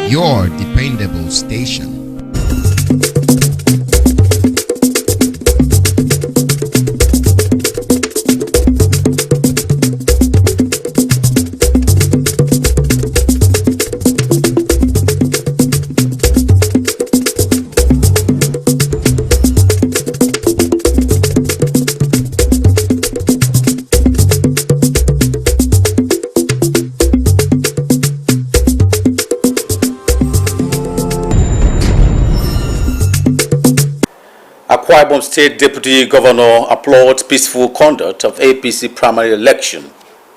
your dependable station. Akwa Ibom State Deputy Governor applauds peaceful conduct of APC primary election.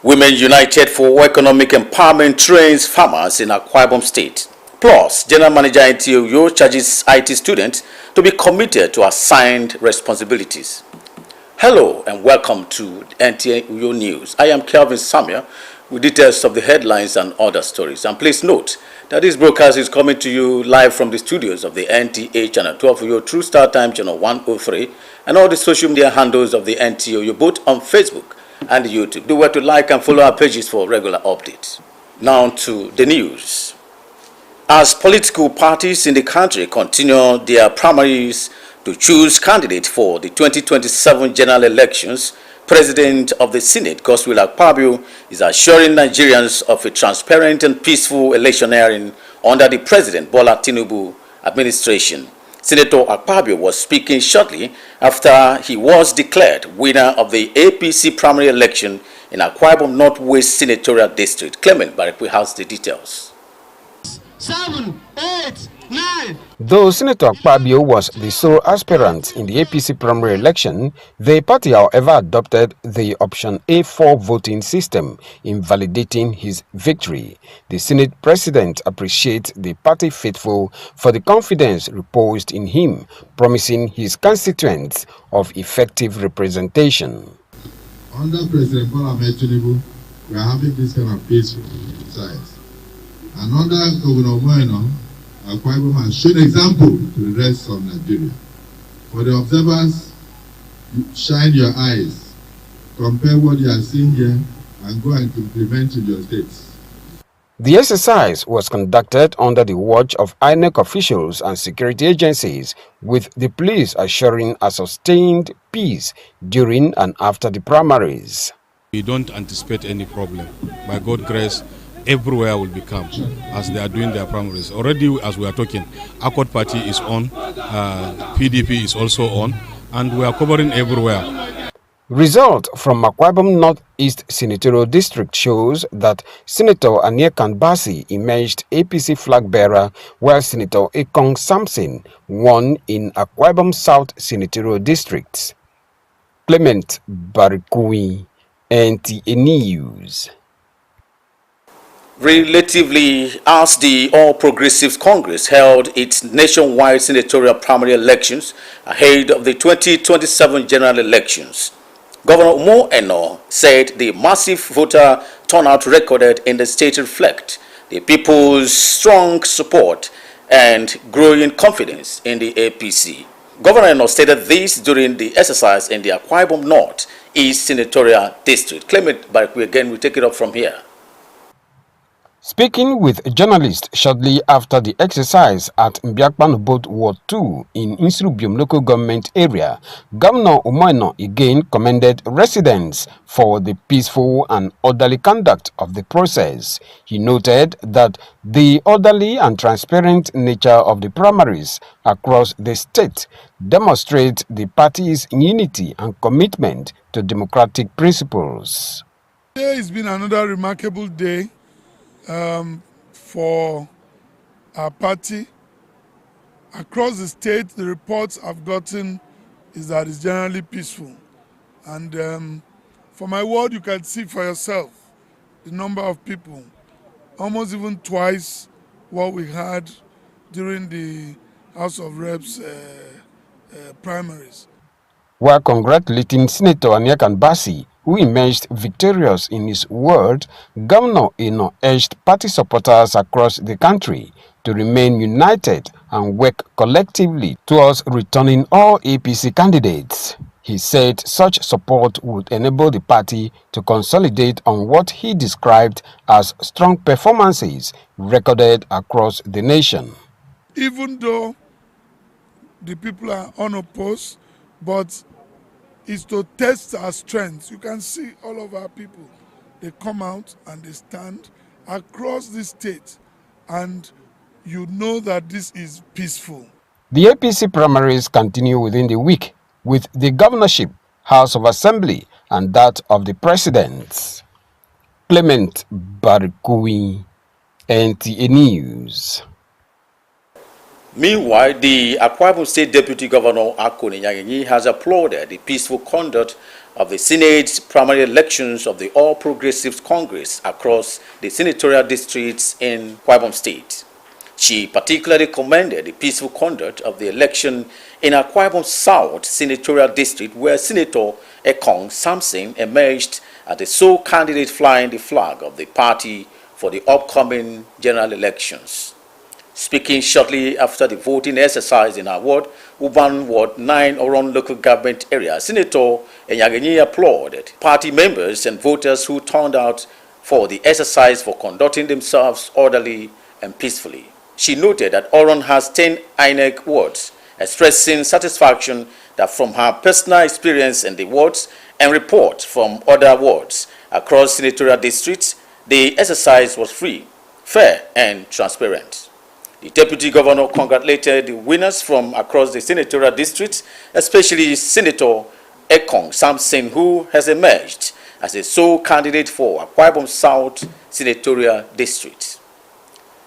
Women United for Economic Empowerment trains farmers in Akwa Ibom State. Plus, General Manager NTOU charges IT students to be committed to assigned responsibilities. Hello and welcome to NTOU News. I am Kelvin Samia with details of the headlines and other stories. And please note that this broadcast is coming to you live from the studios of the NTA Channel 12 your True Star Time Channel 103 and all the social media handles of the NTOU both on Facebook and YouTube. Do well to like and follow our pages for regular updates. Now to the news. As political parties in the country continue their primaries to choose candidates for the 2027 general elections, President of the Senate, Godswill Akpabio, is assuring Nigerians of a transparent and peaceful electioneering under the President Bola Tinubu administration. Senator Akpabio was speaking shortly after he was declared winner of the APC primary election in Akwa Ibom Northwest Senatorial District. Clement Barekwe has the details. 7, 8, 9. Though Senator Akpabio was the sole aspirant in the APC primary election, the party, however, adopted the option A4 voting system, invalidating his victory. The Senate president appreciates the party faithful for the confidence reposed in him, promising his constituents of effective representation. Under President Bola Tinubu, we are having this kind of peaceful exercise. And under Governor Moeno, Akwa Ibom has shown example to the rest of Nigeria. For the observers, shine your eyes, compare what you are seeing here, and go and implement in your states. The exercise was conducted under the watch of INEC officials and security agencies, with the police assuring a sustained peace during and after the primaries. We don't anticipate any problem. By God's grace, everywhere will be calm as they are doing their primaries. Already, as we are talking, Accord Party is on, PDP is also on, and we are covering everywhere. Result from Akwa Ibom Northeast Senatorial District shows that Senator Aniakan Basi emerged APC flag bearer, while Senator Ekong Samson won in Akwa Ibom South Senatorial Districts. Clement Barekwe, NTA News. Relatively, as the All Progressives Congress held its nationwide senatorial primary elections ahead of the 2027 general elections, Governor Moeno said the massive voter turnout recorded in the state reflect the people's strong support and growing confidence in the APC. Governor Eno stated this during the exercise in the Akwa Ibom North East Senatorial District. Clement Barekwe again will take it up from here. Speaking with journalists shortly after the exercise at Mbiakpan Ward 2 in Insrubium local government area, Governor Moeno again commended residents for the peaceful and orderly conduct of the process. He noted that the orderly and transparent nature of the primaries across the state demonstrates the party's unity and commitment to democratic principles. Today has been another remarkable day for our party. Across the state, the reports I've gotten is that it's generally peaceful. And for my word, you can see for yourself the number of people, almost even twice what we had during the House of Reps primaries. While congratulating Senator Aniakan Basi, who emerged victorious in his ward, Governor Eno urged party supporters across the country to remain united and work collectively towards returning all APC candidates. He He said such support would enable the party to consolidate on what he described as strong performances recorded across the nation. Even though the people are unopposed, but it's to test our strength. You can see all of our people. They come out and they stand across the state, and you know that this is peaceful. The APC primaries continue within the week with the governorship, House of Assembly, and that of the president. Clement Barikui, NTA News. Meanwhile, the Akwa Ibom State Deputy Governor Akoni Nyangenyi has applauded the peaceful conduct of the Senate primary elections of the All Progressives Congress across the senatorial districts in Akwa Ibom State. She particularly commended the peaceful conduct of the election in Akwa Ibom South senatorial district, where Senator Ekong Samson emerged as the sole candidate flying the flag of the party for the upcoming general elections. Speaking shortly after the voting exercise in our ward, Uban Ward 9 Oron local government area, Senator Nyangenyi applauded party members and voters who turned out for the exercise for conducting themselves orderly and peacefully. She noted that Oron has 10 INEC wards, expressing satisfaction that from her personal experience in the wards and reports from other wards across senatorial districts, the exercise was free, fair, and transparent. The Deputy Governor congratulated the winners from across the senatorial districts, especially Senator Ekong Samson, who has emerged as the sole candidate for Akwa Ibom South senatorial district.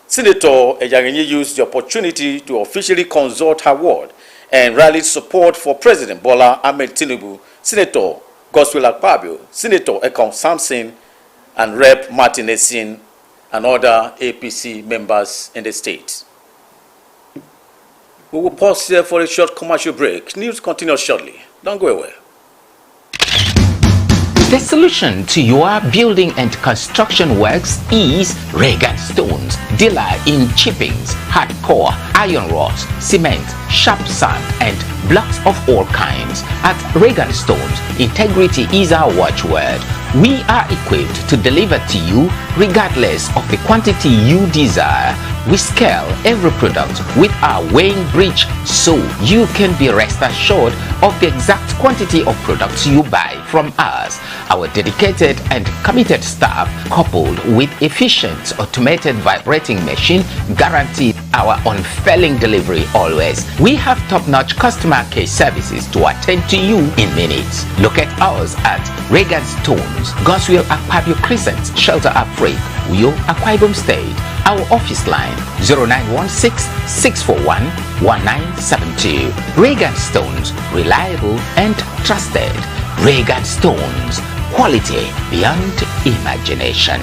Senator Nyangenyi used the opportunity to officially consult her ward and rallied support for President Bola Ahmed Tinubu, Senator Godswill Akpabio, Senator Ekong Samson, and Rep. Martin Essien, and other APC members in the state. We will pause here for a short commercial break. News continues shortly. Don't go away. The solution to your building and construction works is Regan Stones, dealer in chippings, hardcore, iron rods, cement, sharp sand, and blocks of all kinds. At Regan Stones, integrity is our watchword. We are equipped to deliver to you regardless of the quantity you desire. We scale every product with our weighing bridge so you can be rest assured of the exact quantity of products you buy from us. Our dedicated and committed staff, coupled with efficient automated vibrating machine, guarantee our unfailing delivery always. We have top-notch customer care services to attend to you in minutes. Locate us at Regan Stones, Godswill Akpabio Crescent, Shelter Afraid, Uyo, Akwa Ibom State. Our office line 0916-641-1972. Regan Stones, reliable and trusted. Regan Stones, quality beyond imagination.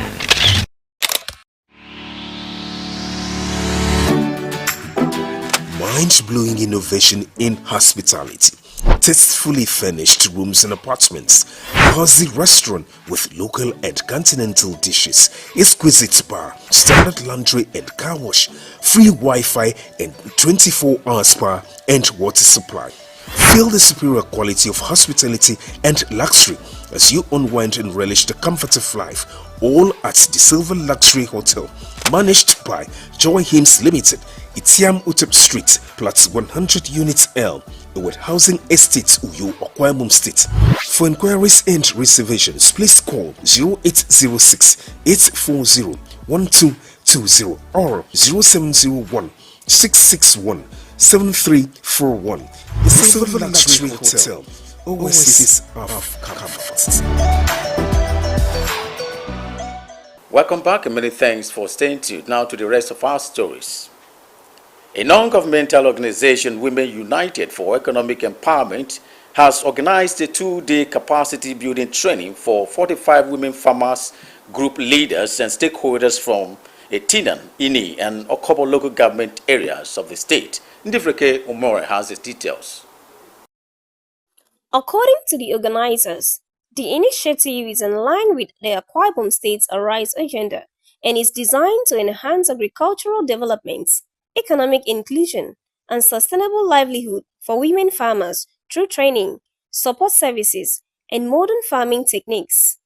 Mind-blowing innovation in hospitality. Tastefully furnished rooms and apartments, cozy restaurant with local and continental dishes, exquisite bar, standard laundry and car wash, free Wi-Fi and 24-hour spa and water supply. Feel the superior quality of hospitality and luxury as you unwind and relish the comfort of life, all at the Silver Luxury Hotel, managed by Joy Hymns Limited, Itiam Utep Street, Plots 100 Units L, with Housing Estates, Uyo, Akwa Ibom State. For inquiries and reservations, please call 0806-840-1220 or 0701-661-7341. The Silver Luxury Hotel, oasis of comfort. Welcome back and many thanks for staying tuned. Now to the rest of our stories. A non-governmental organization, Women United for Economic Empowerment, has organized a 2-day capacity building training for 45 women farmers, group leaders, and stakeholders from Etinan, Ini, and Okobo local government areas of the state. Ndifreke Umore has the details. According to the organizers, the initiative is in line with the Akwa Ibom State's Arise agenda and is designed to enhance agricultural developments, economic inclusion, and sustainable livelihood for women farmers through training, support services, and modern farming techniques.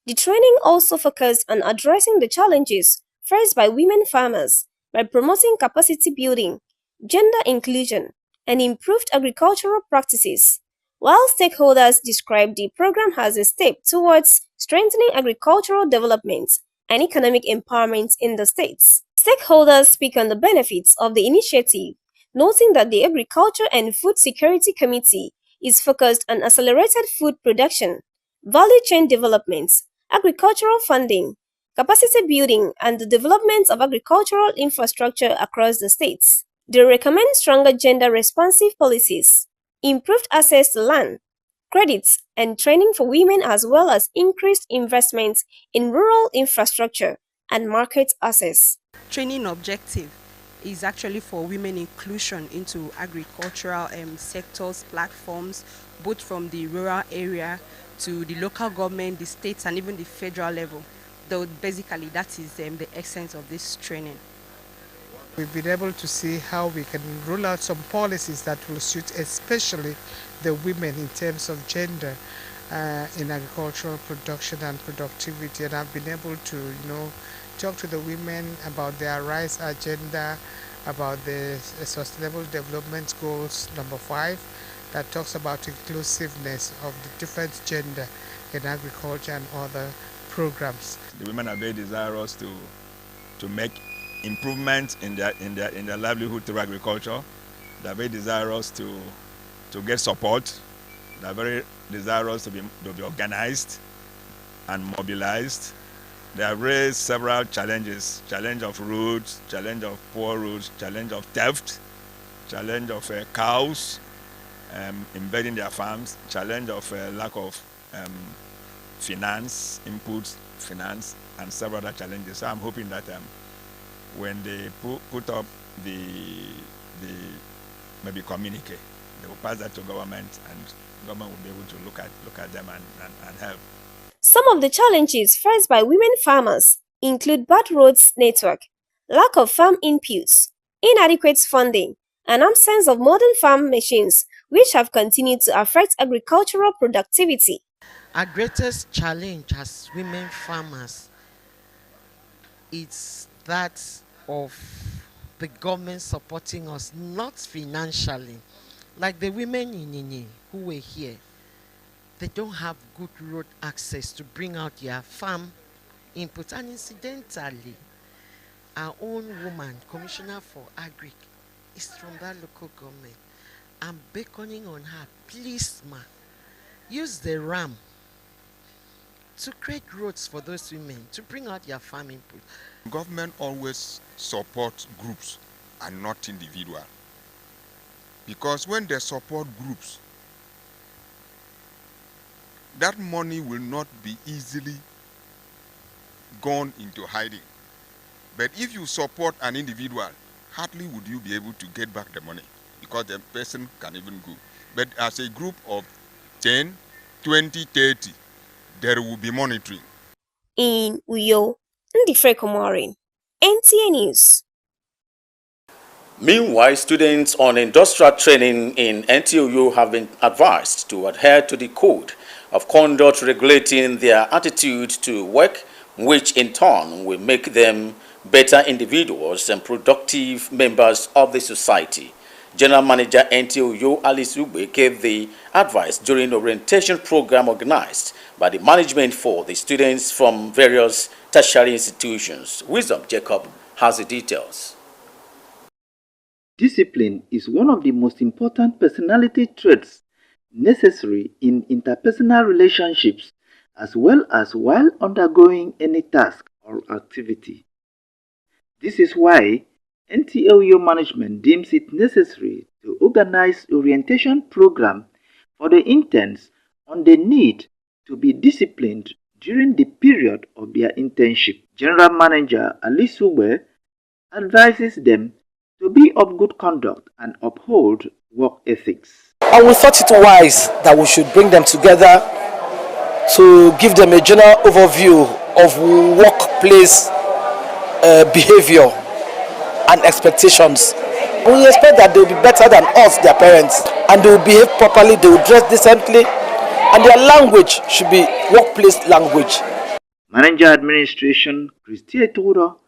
The training also focused on addressing the challenges faced by women farmers by promoting capacity building, gender inclusion, and improved agricultural practices, while stakeholders described the program as a step towards strengthening agricultural development and economic empowerment in the states. Stakeholders speak on the benefits of the initiative, noting that the Agriculture and Food Security Committee is focused on accelerated food production, value chain development, agricultural funding, capacity building, and the development of agricultural infrastructure across the states. They recommend stronger gender-responsive policies, improved access to land, credits, and training for women, as well as increased investments in rural infrastructure and market access. Training objective is actually for women inclusion into agricultural sectors, platforms, both from the rural area to the local government, the states, and even the federal level. Though basically that is the essence of this training. We've been able to see how we can roll out some policies that will suit especially the women in terms of gender in agricultural production and productivity, and I've been able to talk to the women about their rights agenda, about the Sustainable Development Goals number 5 that talks about inclusiveness of the different gender in agriculture and other programs. The women are very desirous to make improvements in their livelihood through agriculture. They are very desirous to get support. They are very desirous to be organized and mobilized. They have raised several challenges: challenge of roads, challenge of poor roads, challenge of theft, challenge of cows invading their farms, challenge of lack of finance, inputs, finance, and several other challenges. So I'm hoping that when they put up the maybe communique, they will pass that to government, and government will be able to look at them and help. Some of the challenges faced by women farmers include bad roads network, lack of farm inputs, inadequate funding, and absence of modern farm machines, which have continued to affect agricultural productivity. Our greatest challenge as women farmers is that of the government supporting us, not financially. Like the women in Nini who were here, they don't have good road access to bring out their farm input. And incidentally, our own woman, Commissioner for Agric, is from that local government. I'm beckoning on her, please ma, use the RAM to create roads for those women to bring out their farm input. Government always supports groups and not individual. Because when they support groups, that money will not be easily gone into hiding. But if you support an individual, hardly would you be able to get back the money, because the person can even go. But as a group of 10, 20, 30, there will be monitoring. In Uyo, Ndifre Komorin, NTA News. Meanwhile, students on industrial training in NTOU have been advised to adhere to the code of conduct regulating their attitude to work, which in turn will make them better individuals and productive members of the society. General Manager NTOU Alice Ugbe gave the advice during the orientation program organized by the management for the students from various tertiary institutions. Wisdom Jacob has the details. Discipline is one of the most important personality traits necessary in interpersonal relationships, as well as while undergoing any task or activity. This is why NTOU management deems it necessary to organize orientation program for the interns on the need to be disciplined during the period of their internship. General Manager Alice Ugbe advises them to be of good conduct and uphold work ethics. And we thought it wise that we should bring them together to give them a general overview of workplace behavior and expectations We expect that they will be better than us, their parents, and they will behave properly, they will dress decently, and their language should be workplace language. Manager Administration Christy Etoro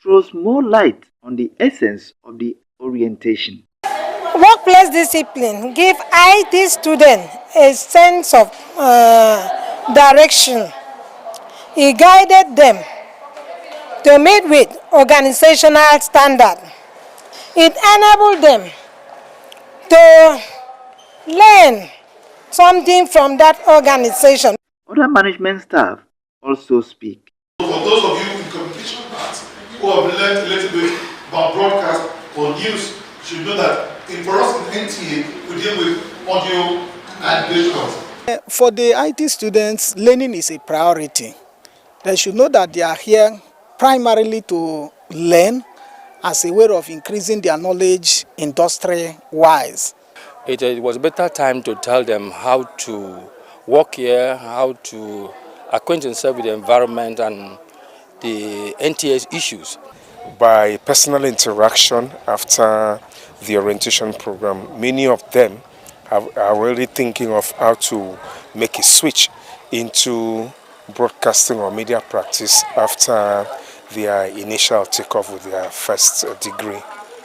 throws more light on the essence of the orientation. Workplace discipline give IT students a sense of direction. It guided them to meet with organizational standards. It enabled them to learn something from that organization. Other management staff also speak. For those of you in communication arts who have learned a little bit about broadcast or news, should know that for us in NTA, we deal with audio and visuals. For the IT students, learning is a priority. They should know that they are here primarily to learn as a way of increasing their knowledge industry-wise. It was a better time to tell them how to work here, how to acquaint themselves with the environment and the NTA's issues. By personal interaction after the orientation program, many of them are already thinking of how to make a switch into broadcasting or media practice after their initial takeoff with their first degree.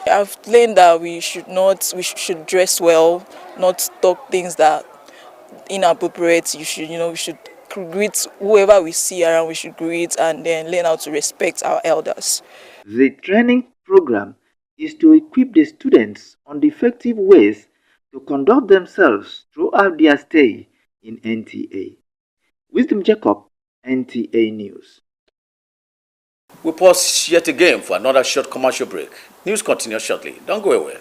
I've learned that we should dress well, not talk things that inappropriate. We should greet whoever we see around, we should greet, and then learn how to respect our elders. The training program is to equip the students on the effective ways to conduct themselves throughout their stay in NTA. Wisdom Jacob, NTA News. We pause yet again for another short commercial break. News continues shortly. Don't go away.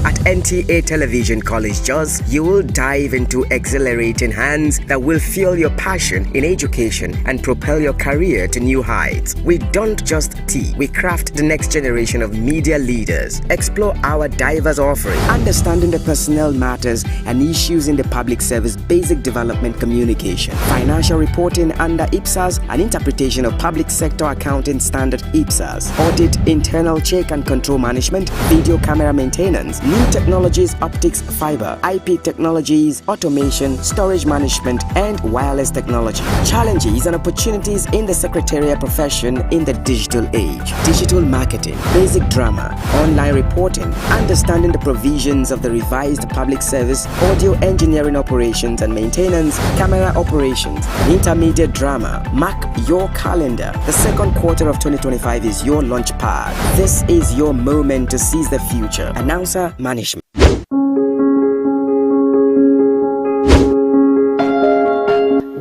At NTA Television College Jos, you will dive into exhilarating hands that will fuel your passion in education and propel your career to new heights. We don't just teach, we craft the next generation of media leaders. Explore our diverse offering, understanding the personnel matters and issues in the public service, basic development communication, financial reporting under IPSAS, and interpretation of public sector accounting standard IPSAS, audit, internal check and control management, video camera maintenance, new technologies, optics, fiber, IP technologies, automation, storage management, and wireless technology. Challenges and opportunities in the secretarial profession in the digital age. Digital marketing, basic drama, online reporting, understanding the provisions of the revised public service, audio engineering operations and maintenance, camera operations, and intermediate drama. Mark your calendar. The second quarter of 2025 is your launch pad. This is your moment to seize the future. Announcer Management.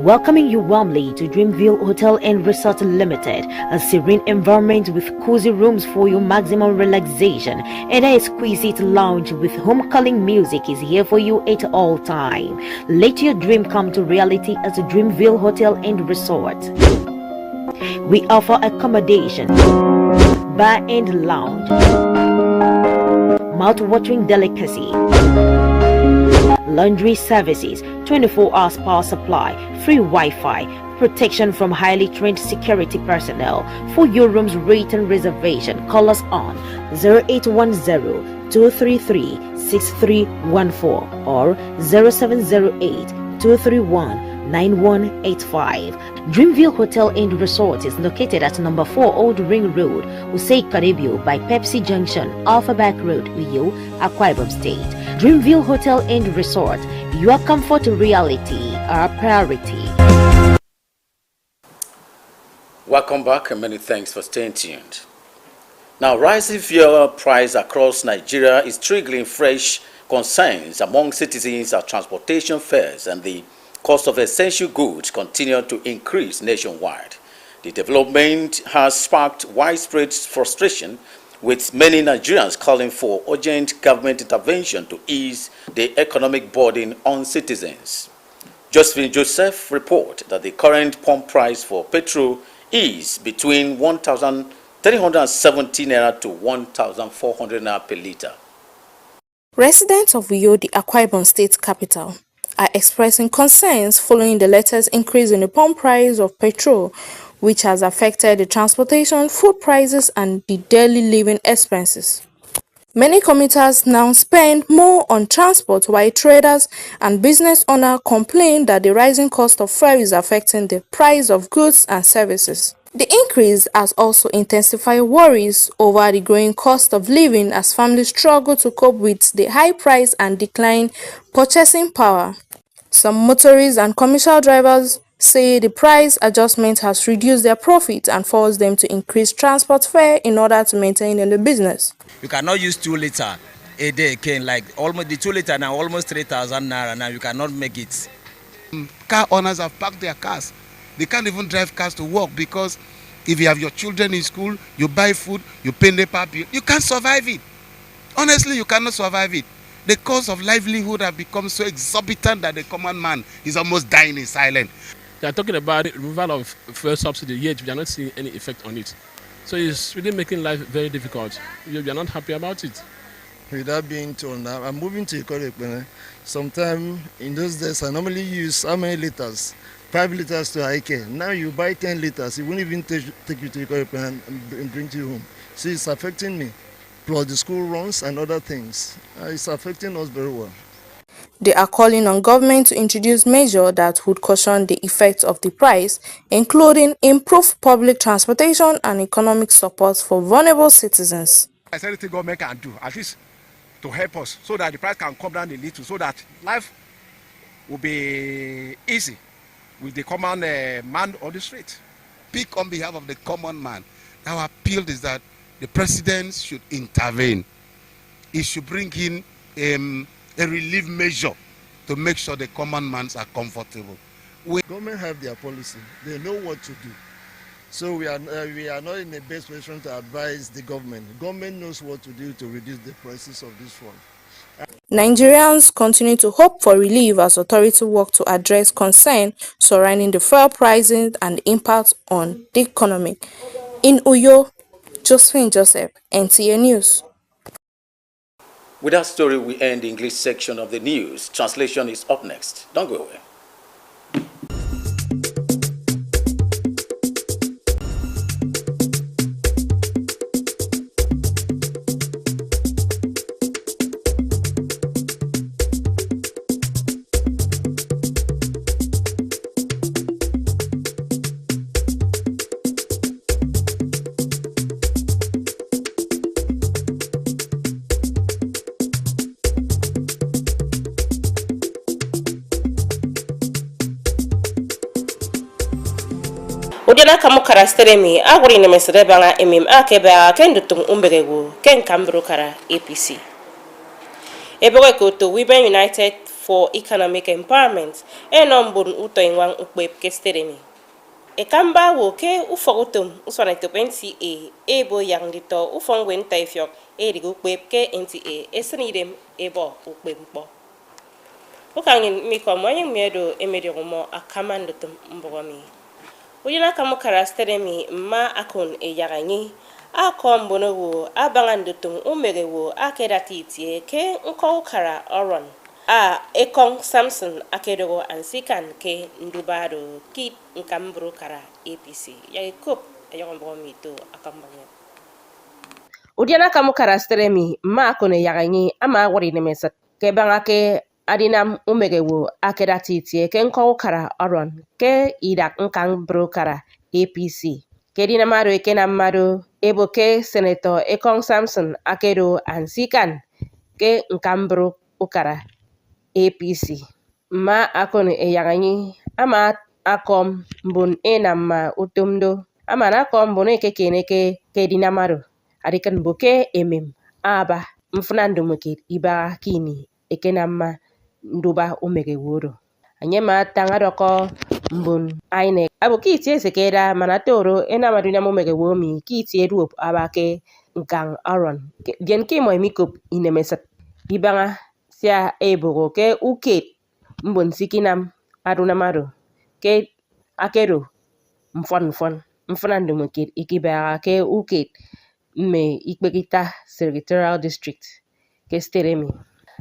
Welcoming you warmly to Dreamville Hotel and Resort Limited, a serene environment with cozy rooms for your maximum relaxation, and an exquisite lounge with home-calling music is here for you at all time. Let your dream come to reality at the Dreamville Hotel and Resort. We offer accommodation, bar and lounge, mouth-watering delicacy, laundry services, 24-hour power supply, free Wi-Fi, protection from highly trained security personnel. For your room's rate and reservation, call us on 0810-233-6314 or 0708-231-9185. Dreamville Hotel and Resort is located at number 4 Old Ring Road, Usei Karibio by Pepsi Junction, Alpha Back Road, Uyo, Akwa Ibom State. Dreamville Hotel and Resort, your comfort reality, our priority. Welcome back and many thanks for staying tuned. Now, rising fuel price across Nigeria is triggering fresh concerns among citizens as transportation fares and the cost of essential goods continue to increase nationwide. The development has sparked widespread frustration, with many Nigerians calling for urgent government intervention to ease the economic burden on citizens. Josephine Joseph reports that the current pump price for petrol is between 1,370 naira to 1,400 naira per litre. Residents of Uyo, the Akwa Ibom State capital, are expressing concerns following the latest increase in the pump price of petrol, which has affected the transportation, food prices, and the daily living expenses. Many commuters now spend more on transport, while traders and business owners complain that the rising cost of fuel is affecting the price of goods and services. The increase has also intensified worries over the growing cost of living as families struggle to cope with the high price and decline purchasing power. Some motorists and commercial drivers say the price adjustment has reduced their profit and forced them to increase transport fare in order to maintain the business. You cannot use 2 liters a day again, like almost the 2 liters now almost 3,000 naira now. You cannot make it. Car owners have parked their cars. They can't even drive cars to work because if you have your children in school, you buy food, you pay NEPA bill, you can't survive it. Honestly, you cannot survive it. The cost of livelihood have become so exorbitant that the common man is almost dying in silence. They are talking about the removal of fuel subsidy, yet we are not seeing any effect on it. So it's really making life very difficult. We are not happy about it. Without being told now, I'm moving to Ikorekpene. Sometime in those days, I normally use how many liters? 5 liters to Ike. Now you buy 10 liters, it won't even take you to Ikorekpene and bring you home. So it's affecting me. Plus the school runs and other things. It's affecting us very well. They are calling on government to introduce measures that would cushion the effects of the price, including improved public transportation and economic support for vulnerable citizens. There's anything government can do, at least to help us, so that the price can come down a little, so that life will be easy with the common man on the street. Speak on behalf of the common man. Our appeal is that the president should intervene. He should bring in a relief measure to make sure the common mans are comfortable. Government have their policy. They know what to do. So we are not in the best position to advise the government. Government knows what to do to reduce the prices of this one. Nigerians continue to hope for relief as authorities work to address concerns surrounding the fuel pricing and the impact on the economy. In Uyo, Josephine Joseph, NTA News. With that story, we end the English section of the news. Translation is up next. Don't go away. Ujana kamu kara steremi aguri ne mesere banga emim akeba kendutum umbegegu ken kambru kara APC. Ebore koto Women United for Economic Empowerment enombun uto inwang ukbeb ke steremi. Ekamba wo ke ufogutum uswana to NCA ebo yang dito ufongwen taifyok erigu ukbeb ke NCA esenidem ebo ukbempo. Ukangin mikomwanyang miedo emediomo akamandutum mbogomi. Ujana kamu karasteremi ma akon yaganyi akom bonowo abangandutum umerewo akedatitie ke nko kara oron a ekong Samson akedogo ansikan ke ndubado kit nkambro kara APC yakop ayombo mito akambanya. Ujana kamu karasteremi ma akon yaganyi ama wori nemesa ke bangake Adinam umegewo akedatitie ke nko kara oron ke idak nkang brokara APC. Ke dinamaro ekena mado ebo ke Senator Ekong Samson akedo ansikan ke nkambro ukara APC. Ma akon yaganyi ama akom mbun enama utumdo ama nakom mbun ekekene ke dinamaro adikan boke emim aba mfunando mukit iba kini ekenama nduba umege wuro anyema tangadoko mbun aine abo kitie sekeda manatoro ena madunya umege womi kitie ruop abake nkang aron gen kimo emikop inemesat ibanga sia ebogo ke uket mbun sikinam aduna maro ke akero mfonando mukit ikibara ke uket me ikbegita senatorial district ke steremi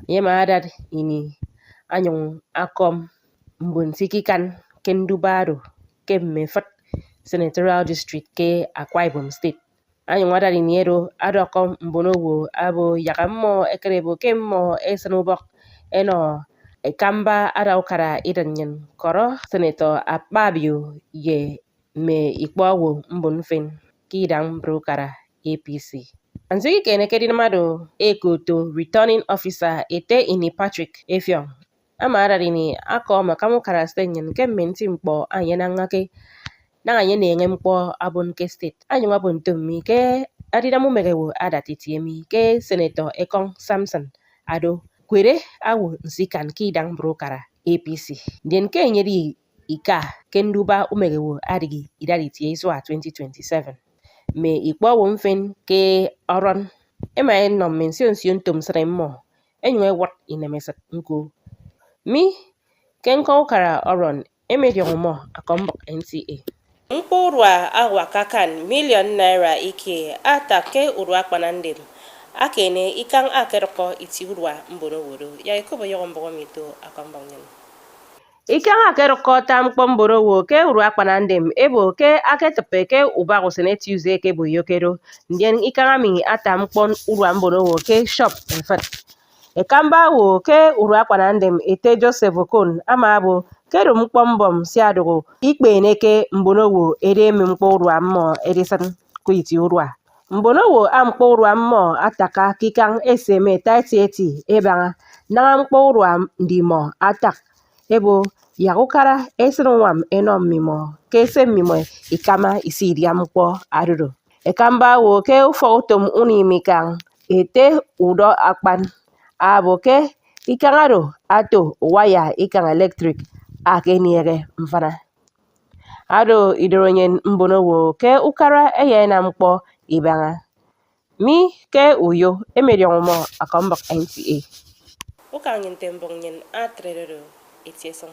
yema adad ini anyong akom mbun sikikan kendubaro ke mefat senatorial district ke Akwa Ibom State Anyi wadari niero adoko mbonowo abo yakammo ekrebo kemmo esanubok eno ekamba adaukara idanyen koro senator Akpabio ye me ikwawo mbonfen kidang brokara APC. Anzigi kene kedinamado ekoto returning officer ete ini Patrick Effiong. Amarari ni ako makamu karastenyen kemmenti mpo anyena ngake na anye na-enye mkpọ abụ nke steeti. Anyị nwabụ ntomi ke adịdamu merewo adatitiemi ke senator Ekong Samson Ado kwere awo nsikan kidang brokara APC. Ndien ke nyeri ika kenduba umerewo adigi idaritie iswa 2027. Me ikwawo mfen ke oron ema no mention tom sremmo enwe wat inemesat nko. Mi kenko kara oron emediomo akombok NTA. Mkpụrụa awakakan milion naira ike atake urua kpanandem akene ikang akeroko iti urua mbonoworo ya ikobo yombo mito akambanyen ikang akeroko tam kpomborowo ke urua kpanandem ebo ke aketepe ke ubago senate use ke boyokero ndien ikang ami atam kpon urua mbonowo ke shop enfat ekamba wo ke urua kpanandem ete Joseph Okon amabo kedu mkpọmbọm si adogo ikpe neke mbonowo ere mkpọ urua mmo edisan kuiti urua mbonowo amkpọ urua mmo ataka kikang eseme taitieti ebanga na mkpọ urua ndimo atak ebo yakukara esirwam enom mimo kese mimo ikama isiria mkpọ adodo ekamba wo ke ufotom unimikang ete udo akpan abo ke ikangaro ato waya ikang electric akeniere mfana ado idoronyen mbonowo ke ukara eyena mkpo ibanga mi ke uyo emeriongo akombok NTA ukanyen tembongen atrero etieson